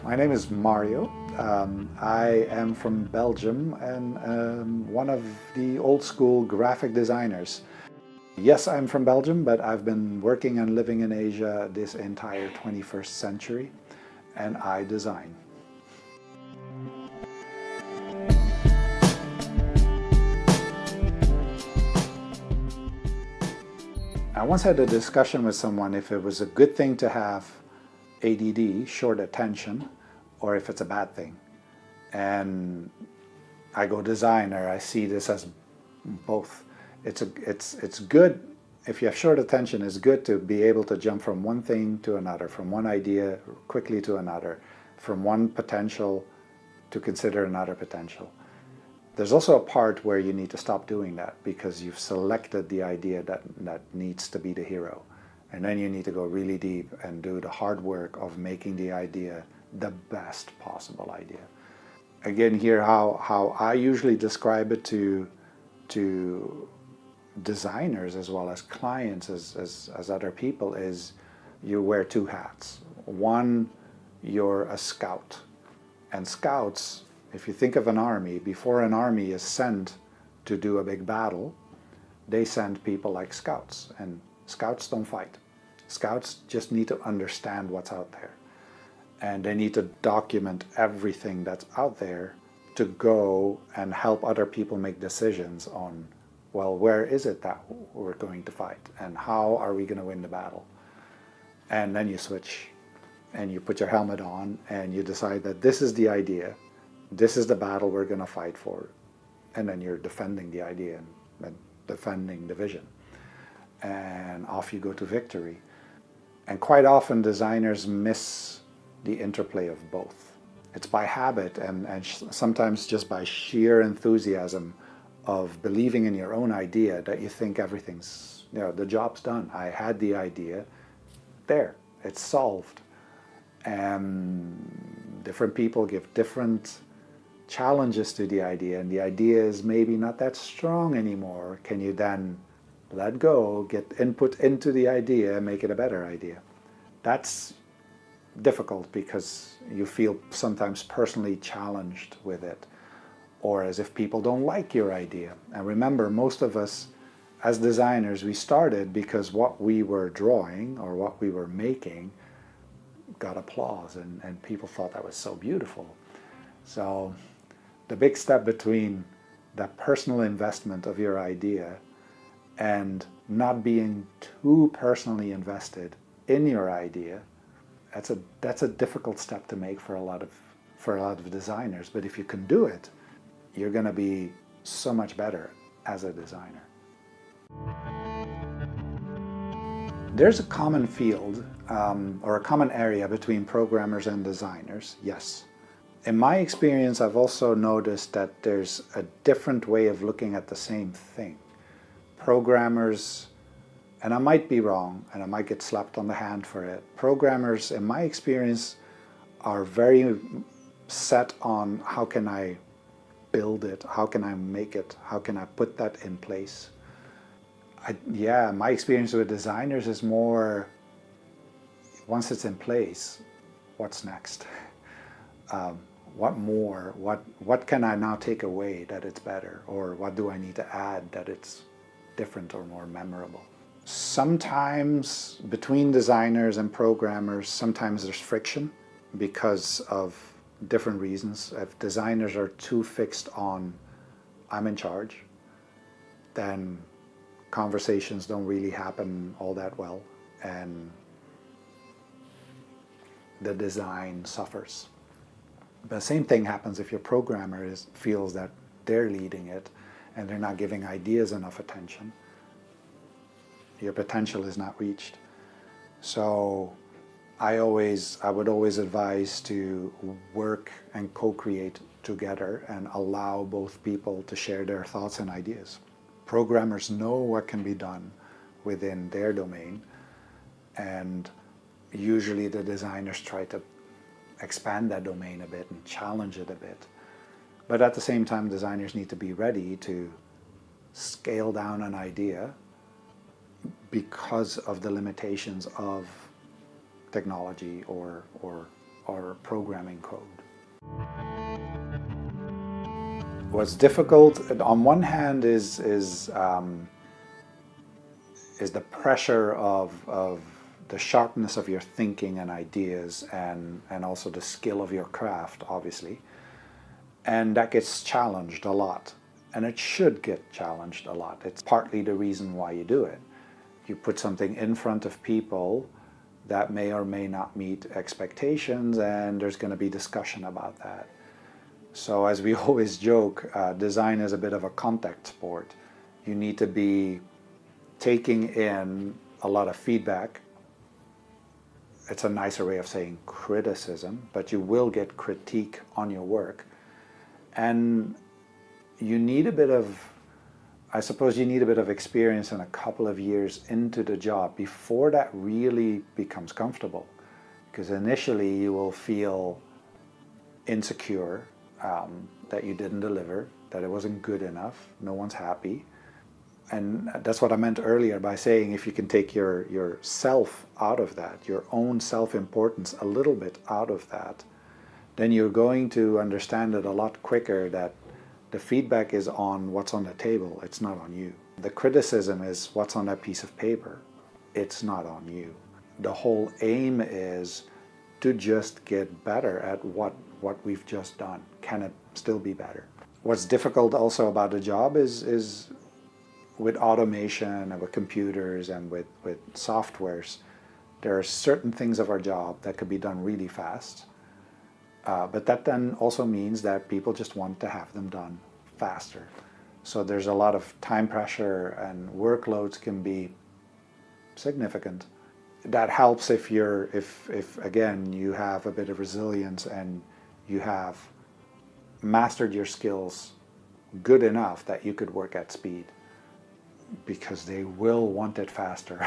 My name is Mario. I am from Belgium and one of the old school graphic designers. Yes, I'm from Belgium, but I've been working and living in Asia this entire 21st century, and I design. I once had a discussion with someone if it was a good thing to have ADD, short attention, or if it's a bad thing. And I go designer, I see this as both. It's good if you have short attention. It's good to be able to jump from one thing to another, from one idea quickly to another, from one potential to consider another potential. There's also a part where you need to stop doing that because you've selected the idea that needs to be the hero. And then you need to go really deep and do the hard work of making the idea the best possible idea. Again, here how I usually describe it to designers as well as clients as other people is you wear two hats. One, you're a scout. And scouts, if you think of an army, before an army is sent to do a big battle, they send people like scouts. And scouts don't fight. Scouts just need to understand what's out there. And they need to document everything that's out there to go and help other people make decisions on, well, where is it that we're going to fight? And how are we going to win the battle? And then you switch and you put your helmet on and you decide that this is the idea. This is the battle we're going to fight for. And then you're defending the idea and defending the vision. And off you go to victory. And quite often designers miss the interplay of both. It's by habit and sometimes just by sheer enthusiasm of believing in your own idea that you think everything's, the job's done. I had the idea, there, it's solved. And different people give different challenges to the idea, and the idea is maybe not that strong anymore. Can you then let go, get input into the idea, and make it a better idea? That's difficult because you feel sometimes personally challenged with it, or as if people don't like your idea. And remember, most of us as designers, we started because what we were drawing or what we were making got applause and people thought that was so beautiful. So the big step between the personal investment of your idea and not being too personally invested in your idea, that's a difficult step to make for a lot of designers. But if you can do it, you're going to be so much better as a designer. There's a common field or a common area between programmers and designers, yes. In my experience, I've also noticed that there's a different way of looking at the same thing. Programmers, and I might be wrong, and I might get slapped on the hand for it. Programmers, in my experience, are very set on how can I build it, how can I make it, how can I put that in place. My experience with designers is more, once it's in place, what's next? What more? What can I now take away that it's better? Or what do I need to add that it's different or more memorable? Sometimes between designers and programmers, sometimes there's friction because of different reasons. If designers are too fixed on, I'm in charge, then conversations don't really happen all that well, and the design suffers. The same thing happens if your programmer feels that they're leading it and they're not giving ideas enough attention. Your potential is not reached. So I would always advise to work and co-create together and allow both people to share their thoughts and ideas. Programmers know what can be done within their domain, and usually the designers try to expand that domain a bit and challenge it a bit. But at the same time, designers need to be ready to scale down an idea because of the limitations of technology or or programming code. What's difficult on one hand is the pressure of the sharpness of your thinking and ideas, and also the skill of your craft, obviously. And that gets challenged a lot. And it should get challenged a lot. It's partly the reason why you do it. You put something in front of people that may or may not meet expectations, and there's going to be discussion about that. So as we always joke, design is a bit of a contact sport. You need to be taking in a lot of feedback. It's a nicer way of saying criticism, but you will get critique on your work. And you need a bit of, I suppose you need a bit of experience and a couple of years into the job before that really becomes comfortable. Because initially you will feel insecure that you didn't deliver, that it wasn't good enough, no one's happy. And that's what I meant earlier by saying if you can take your self out of that, your own self-importance a little bit out of that, then you're going to understand it a lot quicker that the feedback is on what's on the table, it's not on you. The criticism is what's on that piece of paper, it's not on you. The whole aim is to just get better at what we've just done. Can it still be better? What's difficult also about the job is with automation and with computers and with softwares, there are certain things of our job that could be done really fast. But that then also means that people just want to have them done faster. So there's a lot of time pressure, and workloads can be significant. That helps if again you have a bit of resilience and you have mastered your skills good enough that you could work at speed, because they will want it faster.